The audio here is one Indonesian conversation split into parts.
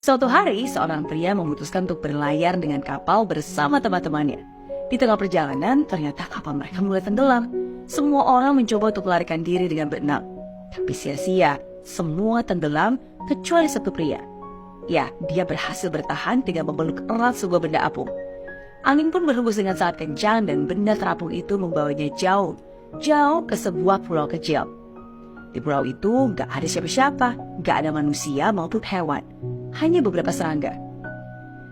Suatu hari, seorang pria memutuskan untuk berlayar dengan kapal bersama teman-temannya. Di tengah perjalanan, ternyata kapal mereka mulai tenggelam. Semua orang mencoba untuk melarikan diri dengan berenang. Tapi sia-sia, semua tenggelam kecuali satu pria. Ya, dia berhasil bertahan dengan memeluk erat sebuah benda apung. Angin pun berhembus dengan sangat kencang dan benda terapung itu membawanya jauh ke sebuah pulau kecil. Di pulau itu gak ada siapa-siapa, gak ada manusia maupun hewan. Hanya beberapa serangga.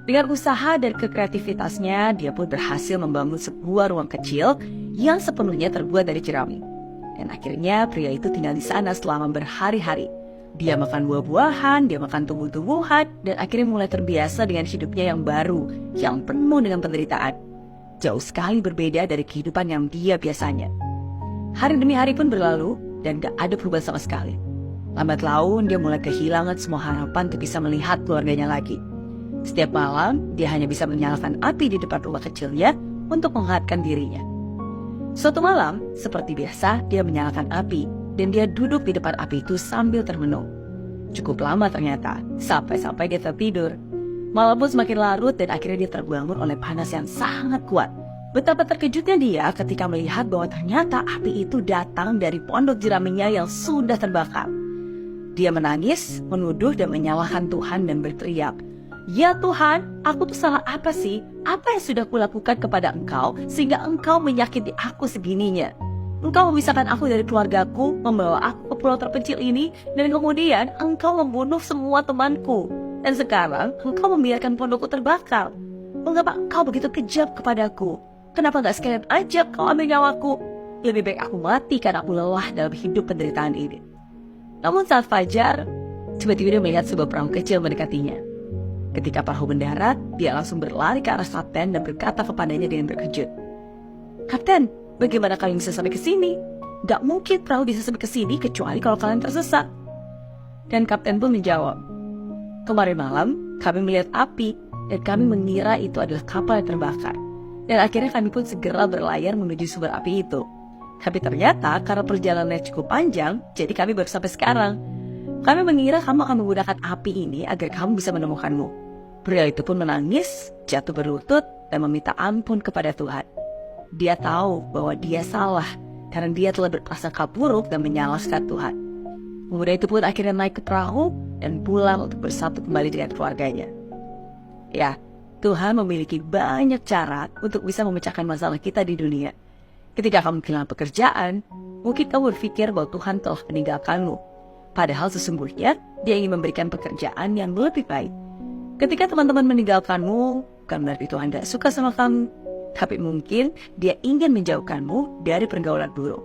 Dengan usaha dan kreativitasnya, dia pun berhasil membangun sebuah ruang kecil yang sepenuhnya terbuat dari jerami. Dan akhirnya pria itu tinggal di sana selama berhari-hari. Dia makan buah-buahan, dia makan tumbuh-tumbuhan, dan akhirnya mulai terbiasa dengan hidupnya yang baru, yang penuh dengan penderitaan. Jauh sekali berbeda dari kehidupan yang dia biasanya. Hari demi hari pun berlalu, dan gak ada perubahan sama sekali. Lambat laun, dia mulai kehilangan semua harapan untuk bisa melihat keluarganya lagi. Setiap malam, dia hanya bisa menyalakan api di depan rumah kecilnya untuk menghangatkan dirinya. Suatu malam, seperti biasa, dia menyalakan api, dan dia duduk di depan api itu sambil termenung. Cukup lama ternyata, sampai dia tertidur. Malam pun semakin larut, dan akhirnya dia terbangun oleh panas yang sangat kuat. Betapa terkejutnya dia ketika melihat bahwa ternyata api itu datang dari pondok jeraminya yang sudah terbakar. Dia menangis, menuduh dan menyalahkan Tuhan dan berteriak, "Ya Tuhan, aku tuh salah apa sih? Apa yang sudah kulakukan kepada Engkau sehingga Engkau menyakiti aku segininya? Engkau memisahkan aku dari keluargaku, membawa aku ke pulau terpencil ini, dan kemudian Engkau membunuh semua temanku. Dan sekarang Engkau membiarkan pondokku terbakar. Mengapa Engkau begitu kejam kepadaku? Kenapa gak sekalian aja Kau ambil nyawaku? Lebih baik aku mati karena aku lelah dalam hidup penderitaan ini." Namun saat fajar, tiba-tiba dia melihat sebuah perahu kecil mendekatinya. Ketika perahu mendarat, dia langsung berlari ke arah kapten dan berkata kepadanya dengan terkejut, "Kapten, bagaimana kalian bisa sampai ke sini? Gak mungkin perahu bisa sampai ke sini kecuali kalau kalian tersesat." Dan kapten pun menjawab, "Kemarin malam, kami melihat api dan kami mengira itu adalah kapal yang terbakar. Dan akhirnya kami pun segera berlayar menuju sumber api itu. Tapi ternyata karena perjalanannya cukup panjang, jadi kami baru sampai sekarang. Kami mengira kamu akan menggunakan api ini agar kamu bisa menemukanmu." Pria itu pun menangis, jatuh berlutut, dan meminta ampun kepada Tuhan. Dia tahu bahwa dia salah, karena dia telah berprasangka buruk dan menyalahkan Tuhan. Pemuda itu pun akhirnya naik ke perahu dan pulang untuk bersatu kembali dengan keluarganya. Ya, Tuhan memiliki banyak cara untuk bisa memecahkan masalah kita di dunia. Ketika kamu kehilangan pekerjaan, mungkin kamu berpikir bahwa Tuhan telah meninggalkanmu. Padahal sesungguhnya Dia ingin memberikan pekerjaan yang lebih baik. Ketika teman-teman meninggalkanmu, bukan berarti Tuhan gak suka sama kamu, tapi mungkin Dia ingin menjauhkanmu dari pergaulan buruk.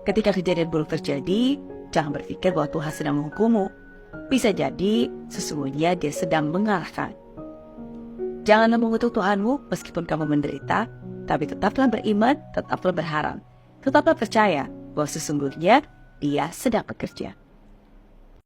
Ketika kejadian buruk terjadi, jangan berpikir bahwa Tuhan sedang menghukummu. Bisa jadi sesungguhnya Dia sedang mengarahkan. Janganlah mengutuk Tuhanmu meskipun kamu menderita, tapi tetaplah beriman, tetaplah berharap. Tetaplah percaya bahwa sesungguhnya Dia sedang bekerja.